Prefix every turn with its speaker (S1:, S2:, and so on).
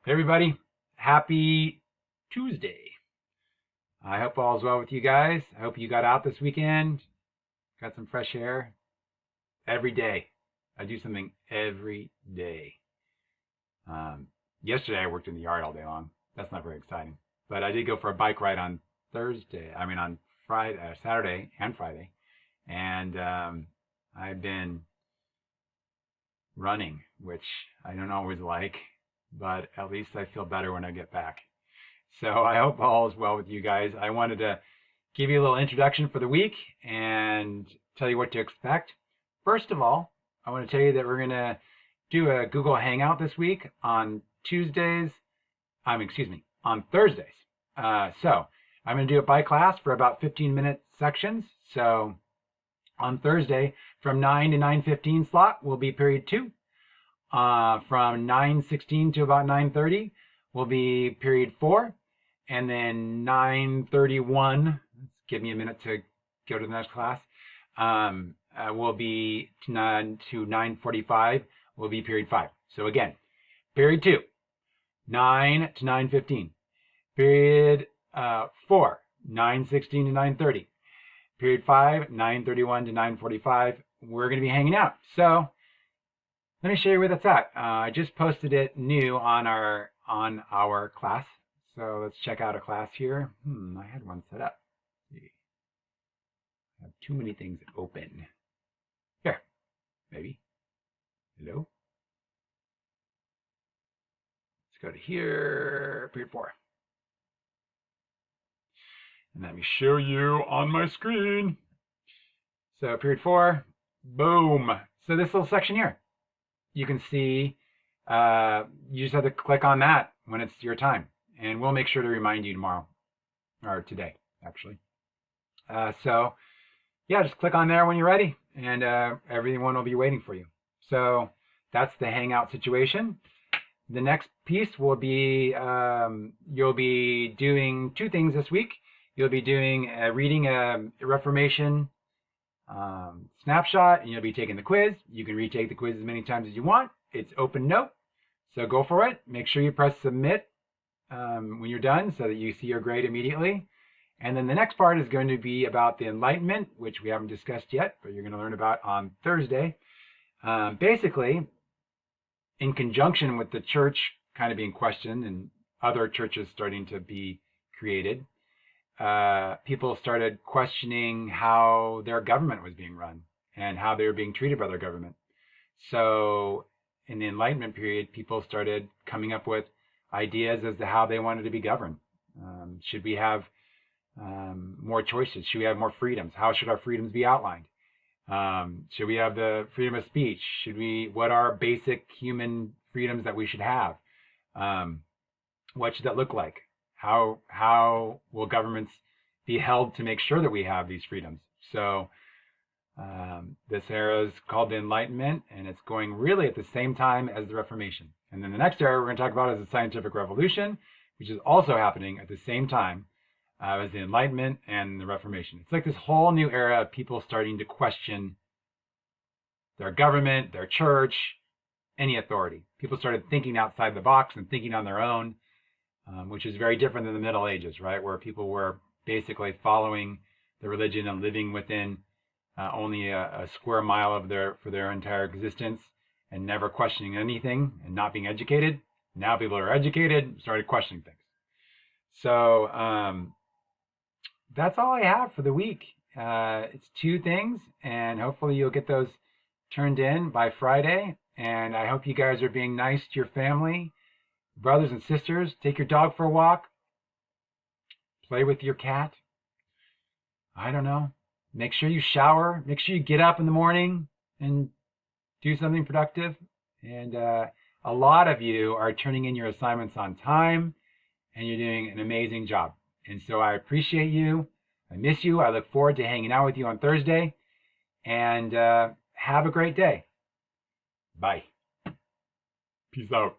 S1: Hey everybody, happy Tuesday. I hope all is well with you guys. I hope you got out this weekend, got some fresh air. Every day, I do something every day. Yesterday I worked in the yard all day long. That's not very exciting. But I did go for a bike ride on on Friday, Saturday and Friday. And I've been running, which I don't always like, but at least I feel better when I get back. So I hope all is well with you guys. I wanted to give you a little introduction for the week and tell you what to expect. First of all, I want to tell you that we're going to do a Google Hangout this week on on Thursdays. So I'm going to do it by class for about 15-minute sections. So on Thursday, from 9 to 9:15 slot will be period 2. From 9:16 to about 9:30 will be period 4. And then 9:31, give me a minute to go to the next class, will be to 9:45 will be period 5. So again, period 2, 9 to 9:15. Period 4, 9:16 to 9:30. Period 5, 9:31 to 9:45. We're going to be hanging out. So let me show you where that's at. I just posted it new on our class. So let's check out a class here. I had one set up. Let's see. I have too many things open. Here, maybe. Hello. Let's go to here, period 4. And let me show you on my screen. So period 4, boom. So this little section here, you can see, you just have to click on that when it's your time. And we'll make sure to remind you tomorrow, or today, actually. So yeah, just click on there when you're ready, and everyone will be waiting for you. So that's the Hangout situation. The next piece will be, you'll be doing 2 things this week. You'll be doing reading a Reformation snapshot, and you'll be taking the quiz. You can retake the quiz as many times as you want. It's open note, so go for it. Make sure you press submit when you're done so that you see your grade immediately. And then the next part is going to be about the Enlightenment, which we haven't discussed yet, but you're going to learn about on Thursday. Basically, in conjunction with the church kind of being questioned and other churches starting to be created, people started questioning how their government was being run and how they were being treated by their government. So in the Enlightenment period, people started coming up with ideas as to how they wanted to be governed. Should we have more choices? Should we have more freedoms? How should our freedoms be outlined? Should we have the freedom of speech? What are basic human freedoms that we should have? What should that look like? How will governments be held to make sure that we have these freedoms? So this era is called the Enlightenment, and it's going really at the same time as the Reformation. And then the next era we're going to talk about is the Scientific Revolution, which is also happening at the same time as the Enlightenment and the Reformation. It's like this whole new era of people starting to question their government, their church, any authority. People started thinking outside the box and thinking on their own, which is very different than the Middle Ages, right? Where people were basically following the religion and living within only a square mile for their entire existence and never questioning anything and not being educated. Now people are educated, started questioning things. So that's all I have for the week. It's 2 things, and hopefully you'll get those turned in by Friday. And I hope you guys are being nice to your family, brothers and sisters. Take your dog for a walk. Play with your cat. I don't know. Make sure you shower. Make sure you get up in the morning and do something productive. And a lot of you are turning in your assignments on time, and you're doing an amazing job. And so I appreciate you. I miss you. I look forward to hanging out with you on Thursday. And have a great day. Bye. Peace out.